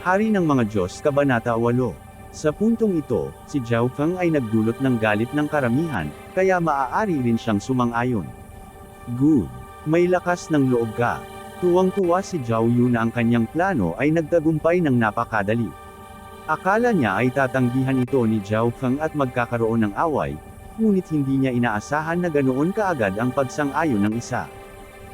Hari ng mga Diyos Kabanata 8. Sa puntong ito, si Zhao Feng ay nagdulot ng galit ng karamihan, kaya maaari rin siyang sumang-ayon. Good. May lakas ng loob ka. Tuwang-tuwa si Zhao Yu na ang kanyang plano ay nagtagumpay ng napakadali. Akala niya ay tatanggihan ito ni Zhao Feng at magkakaroon ng away, ngunit hindi niya inaasahan na ganoon kaagad ang pagsang-ayon ng isa.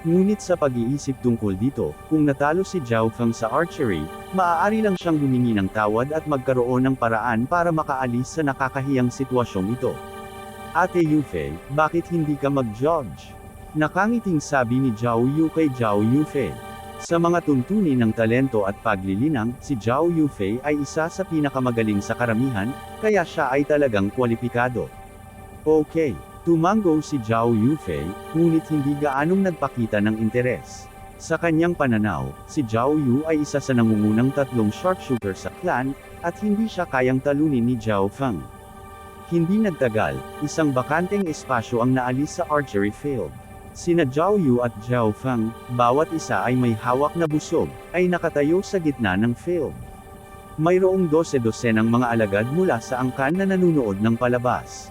Ngunit sa pag-iisip tungkol dito, kung natalo si Zhao Feng sa archery, maaari lang siyang humingi ng tawad at magkaroon ng paraan para makaalis sa nakakahiyang sitwasyong ito. Ate Yufei, bakit hindi ka mag-judge? Nakangiting sabi ni Zhao Yu kay Zhao Yufei. Sa mga tuntunin ng talento at paglilinang, si Zhao Yufei ay isa sa pinakamagaling sa karamihan, kaya siya ay talagang kwalipikado. Okay. Tumango si Zhao Yufei, ngunit hindi gaanong nagpakita ng interes. Sa kanyang pananaw, si Zhao Yu ay isa sa nangungunang 3 sharpshooter sa clan, at hindi siya kayang talunin ni Zhao Feng. Hindi nagtagal, isang bakanteng espasyo ang naalis sa archery field. Sina Zhao Yu at Zhao Feng, bawat isa ay may hawak na busog, ay nakatayo sa gitna ng field. Mayroong 12 ng mga alagad mula sa angkan na nanunood ng palabas.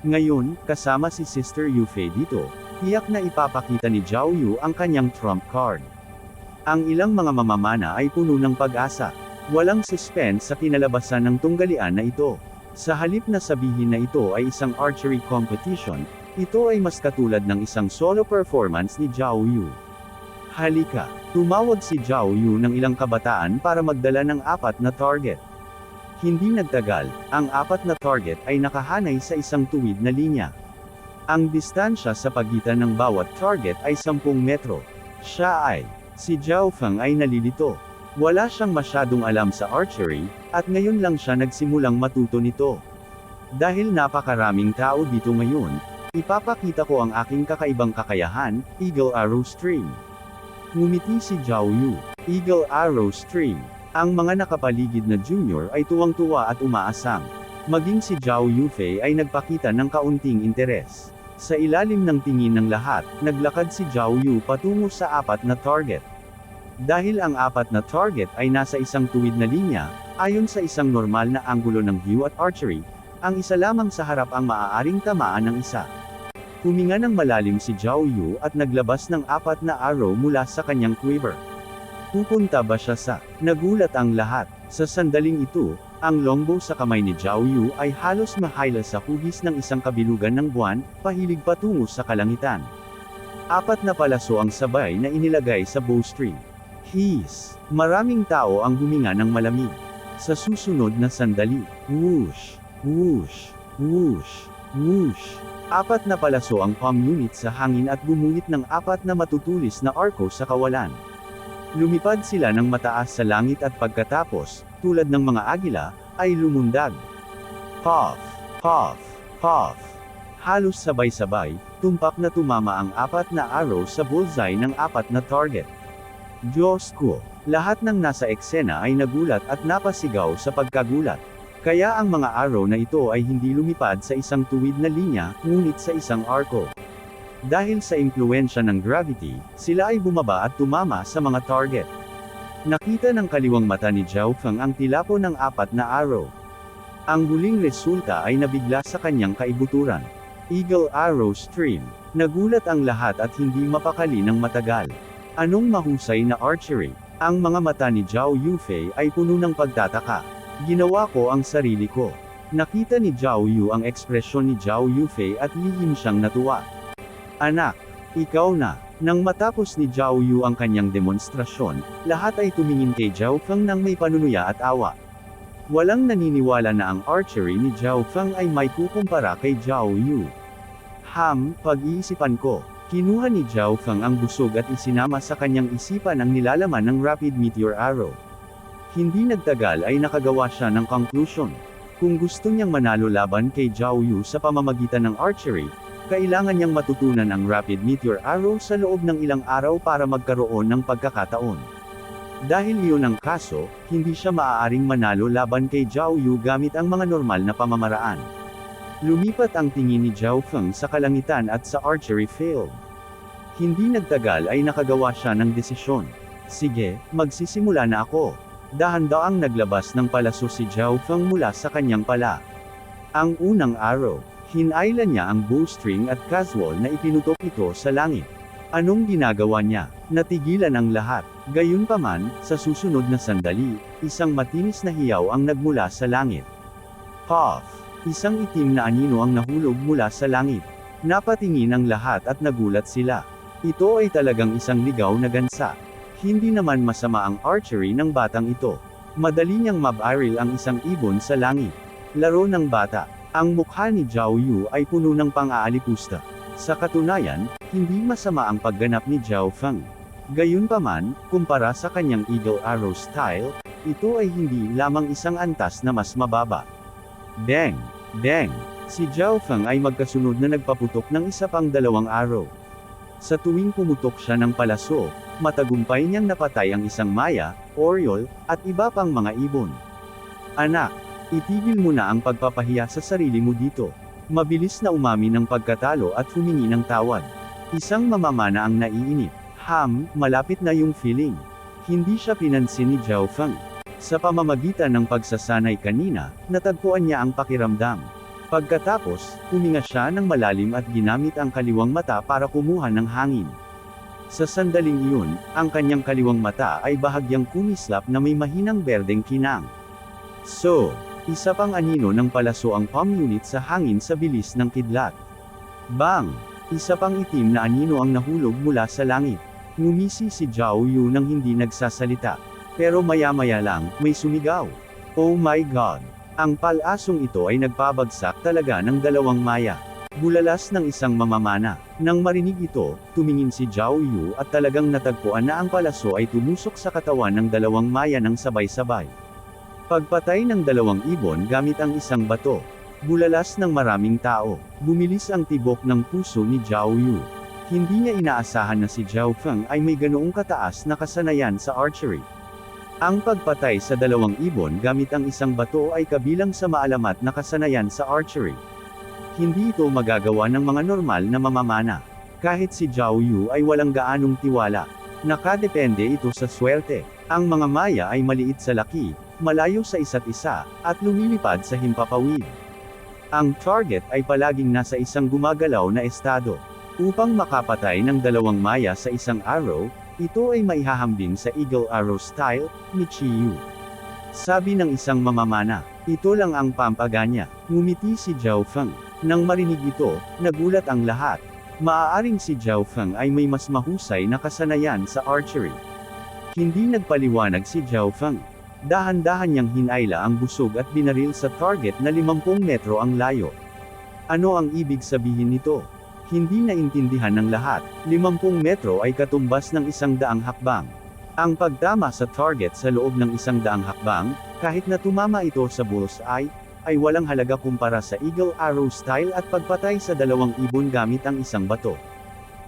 Ngayon, kasama si Sister Yufei dito, tiyak na ipapakita ni Zhao Yu ang kanyang trump card. Ang ilang mga mamamana ay puno ng pag-asa. Walang suspense sa kinalabasan ng tunggalian na ito. Sa halip na sabihin na ito ay isang archery competition, ito ay mas katulad ng isang solo performance ni Zhao Yu. Halika, tumawag si Zhao Yu ng ilang kabataan para magdala ng 4 na target. Hindi nagtagal, ang 4 na target ay nakahanay sa isang tuwid na linya. Ang distansya sa pagitan ng bawat target ay 10 metro. Si Zhao Feng ay nalilito. Wala siyang masyadong alam sa archery, at ngayon lang siya nagsimulang matuto nito. Dahil napakaraming tao dito ngayon, ipapakita ko ang aking kakaibang kakayahan, Eagle Arrow Stream. Ngumiti si Zhao Yu. Eagle Arrow Stream. Ang mga nakapaligid na junior ay tuwang-tuwa at umaasam. Maging si Zhao Yufei ay nagpakita ng kaunting interes. Sa ilalim ng tingin ng lahat, naglakad si Zhao Yu patungo sa 4 na target. Dahil ang 4 na target ay nasa isang tuwid na linya, ayon sa isang normal na anggulo ng view at archery, ang isa lamang sa harap ang maaaring tamaan ng isa. Huminga ng malalim si Zhao Yu at naglabas ng 4 na arrow mula sa kanyang quiver. Pupunta ba siya sa? Nagulat ang lahat. Sa sandaling ito, ang longbow sa kamay ni Zhao Yu ay halos mahayla sa hugis ng isang kabilugan ng buwan, pahilig patungo sa kalangitan. 4 na palaso ang sabay na inilagay sa bowstring. Maraming tao ang huminga ng malamig. Sa susunod na sandali, whoosh, whoosh, whoosh, whoosh. 4 na palaso ang palm unit sa hangin at bumuhit ng 4 na matutulis na arko sa kawalan. Lumipad sila ng mataas sa langit at pagkatapos, tulad ng mga agila, ay lumundag. Puff, puff, puff. Halos sabay-sabay, tumpak na tumama ang 4 na arrow sa bullseye ng 4 na target. Diyos ko, lahat ng nasa eksena ay nagulat at napasigaw sa pagkagulat. Kaya ang mga arrow na ito ay hindi lumipad sa isang tuwid na linya, ngunit sa isang arko. Dahil sa impluwensya ng gravity, sila ay bumaba at tumama sa mga target. Nakita ng kaliwang mata ni Zhao Feng ang tilapo ng 4 na arrow. Ang huling resulta ay nabigla sa kanyang kaibuturan. Eagle Arrow Stream. Nagulat ang lahat at hindi mapakali ng matagal. Anong mahusay na archery? Ang mga mata ni Zhao Yufei ay puno ng pagtataka. Ginawa ko ang sarili ko. Nakita ni Zhao Yu ang ekspresyon ni Zhao Yufei at lihim siyang natuwa. Anak, ikaw na. Nang matapos ni Zhao Yu ang kanyang demonstrasyon, lahat ay tumingin kay Zhao Feng nang may panunuya at awa. Walang naniniwala na ang archery ni Zhao Feng ay may kukumpara kay Zhao Yu. Pag-iisipan ko. Kinuha ni Zhao Feng ang busog at isinama sa kanyang isipan ang nilalaman ng Rapid Meteor Arrow. Hindi nagtagal ay nakagawa siya ng conclusion. Kung gusto niyang manalo laban kay Zhao Yu sa pamamagitan ng archery, kailangan niyang matutunan ang Rapid Meteor Arrow sa loob ng ilang araw para magkaroon ng pagkakataon. Dahil iyon ang kaso, hindi siya maaaring manalo laban kay Zhao Yu gamit ang mga normal na pamamaraan. Lumipat ang tingin ni Zhao Feng sa kalangitan at sa archery field. Hindi nagtagal ay nakagawa siya ng desisyon. Sige, magsisimula na ako. Dahan-daang naglabas ng palaso si Zhao Feng mula sa kanyang pala. Ang unang araw, hinailan niya ang bowstring at casual na ipinutok ito sa langit. Anong ginagawa niya? Natigilan ang lahat. Gayunpaman, sa susunod na sandali, isang matinis na hiyaw ang nagmula sa langit. Puff! Isang itim na anino ang nahulog mula sa langit. Napatingin ang lahat at nagulat sila. Ito ay talagang isang ligaw na gansa. Hindi naman masama ang archery ng batang ito. Madali niyang mabaril ang isang ibon sa langit. Laro ng bata. Ang mukha ni Zhao Yu ay puno ng pang-aalipusta. Sa katunayan, hindi masama ang pagganap ni Zhao Feng. Gayunpaman, kumpara sa kanyang eagle arrow style, ito ay hindi lamang isang antas na mas mababa. Deng! Deng! Si Zhao Feng ay magkasunod na nagpaputok ng isa pang dalawang arrow. Sa tuwing pumutok siya ng palaso, matagumpay niyang napatay ang isang maya, oriole, at iba pang mga ibon. Anak! Itigil mo na ang pagpapahiya sa sarili mo dito. Mabilis na umamin ng pagkatalo at humingi ng tawad. Isang mamamana ang naiinip. Malapit na yung feeling. Hindi siya pinansin ni Zhao Feng. Sa pamamagitan ng pagsasanay kanina, natagpuan niya ang pakiramdam. Pagkatapos, huminga siya ng malalim at ginamit ang kaliwang mata para kumuha ng hangin. Sa sandaling iyon, ang kanyang kaliwang mata ay bahagyang kumislap na may mahinang berdeng kinang. So, isa pang anino ng palaso ang palm unit sa hangin sa bilis ng kidlat. Bang! Isa pang itim na anino ang nahulog mula sa langit. Ngumisi si Zhao Yu nang hindi nagsasalita. Pero maya-maya lang, may sumigaw. Oh my God! Ang palasong ito ay nagpabagsak talaga ng dalawang maya. Bulalas ng isang mamamana. Nang marinig ito, tumingin si Zhao Yu at talagang natagpuan na ang palaso ay tumusok sa katawan ng dalawang maya ng sabay-sabay. Pagpatay ng dalawang ibon gamit ang isang bato. Bulalas ng maraming tao. Bumilis ang tibok ng puso ni Zhao Yu. Hindi niya inaasahan na si Zhao Feng ay may ganoong kataas na kasanayan sa archery. Ang pagpatay sa dalawang ibon gamit ang isang bato ay kabilang sa maalamat na kasanayan sa archery. Hindi ito magagawa ng mga normal na mamamana. Kahit si Zhao Yu ay walang gaanong tiwala. Nakadepende ito sa swerte. Ang mga maya ay maliit sa laki, malayo sa isa't isa, at lumilipad sa himpapawid. Ang target ay palaging nasa isang gumagalaw na estado. Upang makapatay ng dalawang maya sa isang arrow, ito ay maihahambing sa eagle arrow style, ni Chi Yu. Sabi ng isang mamamana, ito lang ang pampaganya. Ngumiti si Zhao Feng. Nang marinig ito, nagulat ang lahat. Maaaring si Zhao Feng ay may mas mahusay na kasanayan sa archery. Hindi nagpaliwanag si Zhao Feng. Dahan-dahan niyang hinayla ang busog at binaril sa target na 50 metro ang layo. Ano ang ibig sabihin nito? Hindi naintindihan ng lahat. 50 metro ay katumbas ng 100 hakbang. Ang pagtama sa target sa loob ng 100 hakbang, kahit na tumama ito sa bullseye, ay walang halaga kumpara sa eagle arrow style at pagpatay sa dalawang ibon gamit ang isang bato.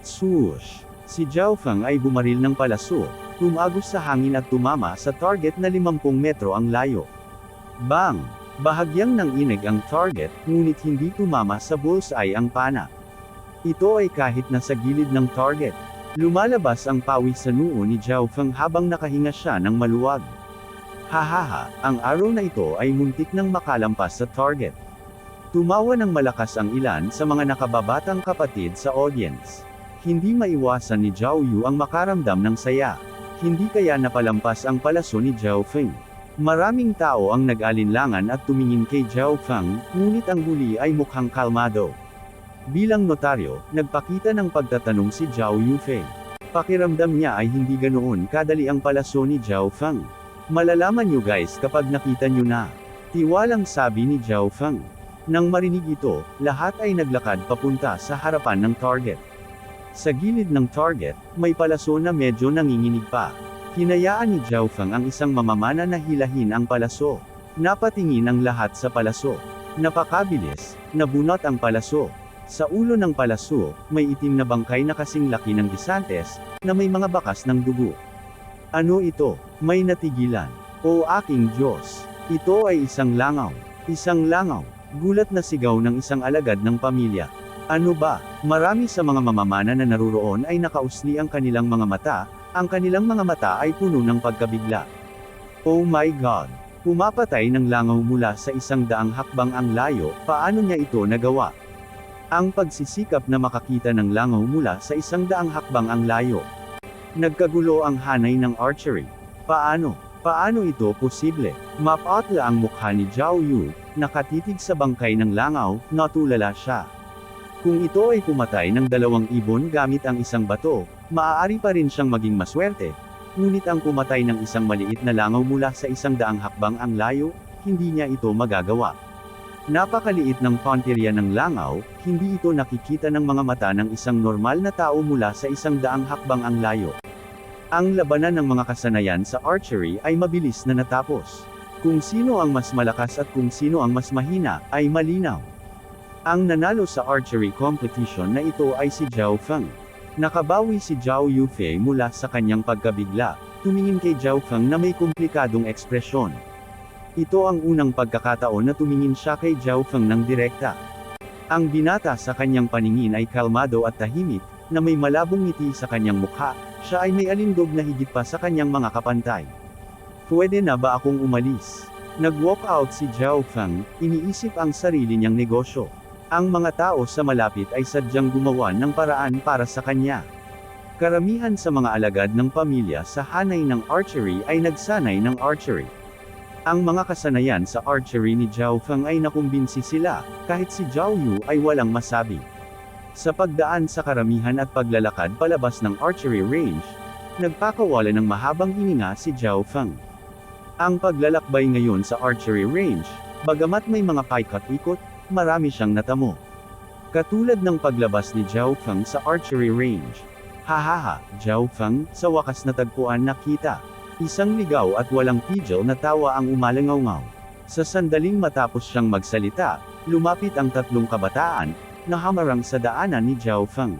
Swoosh! Si Zhao Feng ay bumaril ng palaso, tumagos sa hangin at tumama sa target na 50 metro ang layo. Bang! Bahagyang nanginig ang target, ngunit hindi tumama sa bullseye ang pana. Ito ay kahit nasa gilid ng target. Lumalabas ang pawis sa noo ni Zhao Feng habang nakahinga siya ng maluwag. Hahaha, ang arrow na ito ay muntik nang makalampas sa target. Tumawa ng malakas ang ilan sa mga nakababatang kapatid sa audience. Hindi maiwasan ni Zhao Yu ang makaramdam ng saya. Hindi kaya napalampas ang palaso ni Zhao Feng. Maraming tao ang nag-alinlangan at tumingin kay Zhao Feng, ngunit ang huli ay mukhang kalmado. Bilang notaryo, nagpakita ng pagtatanong si Zhao Yufei. Pakiramdam niya ay hindi ganoon kadali ang palaso ni Zhao Feng. Malalaman nyo guys kapag nakita nyo na. Tiwalang sabi ni Zhao Feng. Nang marinig ito, lahat ay naglakad papunta sa harapan ng target. Sa gilid ng target, may palaso na medyo nanginginig pa. Hinayaan ni Zhao Feng ang isang mamamana na hilahin ang palaso. Napatingin ang lahat sa palaso. Napakabilis, nabunot ang palaso. Sa ulo ng palaso, may itim na bangkay na kasing laki ng gisantes, na may mga bakas ng dugo. Ano ito? May natigilan. O aking Diyos! Ito ay isang langaw. Isang langaw. Gulat na sigaw ng isang alagad ng pamilya. Ano ba? Marami sa mga mamamana na naruroon ay nakausli ang kanilang mga mata, ang kanilang mga mata ay puno ng pagkabigla. Oh my God! Pumapatay ng langaw mula sa 100 hakbang ang layo, paano niya ito nagawa? Ang pagsisikap na makakita ng langaw mula sa 100 hakbang ang layo. Nagkagulo ang hanay ng archery. Paano? Paano ito posible? Mapatla ang mukha ni Zhao Yu, nakatitig sa bangkay ng langaw, natulala siya. Kung ito ay pumatay ng 2 ibon gamit ang isang bato, maaari pa rin siyang maging maswerte. Ngunit ang pumatay ng isang maliit na langaw mula sa 100 hakbang ang layo, hindi niya ito magagawa. Napakaliit ng punteriya ng langaw, hindi ito nakikita ng mga mata ng isang normal na tao mula sa 100 hakbang ang layo. Ang labanan ng mga kasanayan sa archery ay mabilis na natapos. Kung sino ang mas malakas at kung sino ang mas mahina, ay malinaw. Ang nanalo sa archery competition na ito ay si Zhao Feng. Nakabawi si Zhao Yufei mula sa kanyang pagkabigla, tumingin kay Zhao Feng na may komplikadong ekspresyon. Ito ang unang pagkakataon na tumingin siya kay Zhao Feng ng direkta. Ang binata sa kanyang paningin ay kalmado at tahimik, na may malabong ngiti sa kanyang mukha, siya ay may alindog na higit pa sa kanyang mga kapantay. Pwede na ba akong umalis? Nag-walk out si Zhao Feng, iniisip ang sarili niyang negosyo. Ang mga tao sa malapit ay sadyang gumawa ng paraan para sa kanya. Karamihan sa mga alagad ng pamilya sa hanay ng archery ay nagsanay ng archery. Ang mga kasanayan sa archery ni Zhao Feng ay nakumbinsi sila, kahit si Zhao Yu ay walang masabi. Sa pagdaan sa karamihan at paglalakad palabas ng archery range, nagpakawala ng mahabang hininga si Zhao Feng. Ang paglalakbay ngayon sa archery range, bagamat may mga paikot-ikot, marami siyang natamo. Katulad ng paglabas ni Zhao Feng sa archery range. Hahaha, Zhao Feng, sa wakas natagpuan nakita. Isang ligaw at walang pigil na tawa ang umalangaw-ngaw. Sa sandaling matapos siyang magsalita, lumapit ang 3 kabataan, na hamarang sa daanan ni Zhao Feng.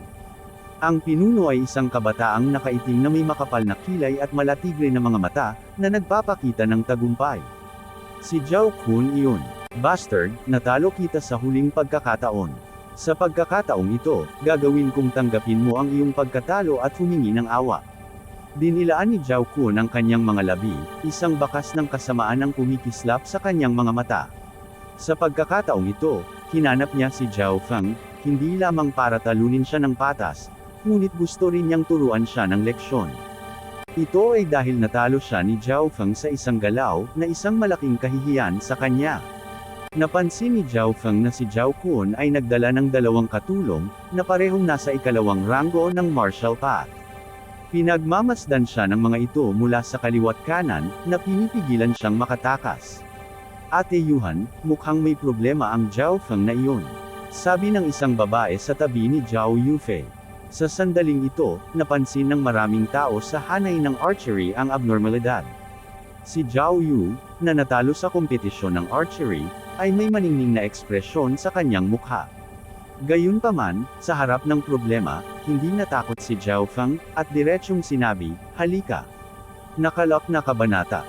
Ang pinuno ay isang kabataang nakaitim na may makapal na kilay at malatigre na mga mata, na nagpapakita ng tagumpay. Si Zhao Kun iyon. Bastard, natalo kita sa huling pagkakataon. Sa pagkakataong ito, gagawin kong tanggapin mo ang iyong pagkatalo at humingi ng awa. Dinilaan ni Zhao Kun ang kanyang mga labi, isang bakas ng kasamaan ang kumikislap sa kanyang mga mata. Sa pagkakataong ito, hinanap niya si Zhao Feng, hindi lamang para talunin siya ng patas, ngunit gusto rin niyang turuan siya ng leksyon. Ito ay dahil natalo siya ni Zhao Feng sa isang galaw, na isang malaking kahihiyan sa kanya. Napansin ni Zhao Feng na si Zhao Kun ay nagdala ng 2 katulong, na parehong nasa 2nd ranggo ng martial path. Pinagmamasdan siya ng mga ito mula sa kaliwat kanan, na pinipigilan siyang makatakas. Ate Yuhan, mukhang may problema ang Zhao Feng na iyon. Sabi ng isang babae sa tabi ni Zhao Yufei. Sa sandaling ito, napansin ng maraming tao sa hanay ng archery ang abnormalidad. Si Zhao Yu, na natalo sa kompetisyon ng archery, ay may maningning na ekspresyon sa kanyang mukha. Gayunpaman, sa harap ng problema, hindi natakot si Zhao Feng, at diretsyong sinabi, halika. Nakalak na kabanata.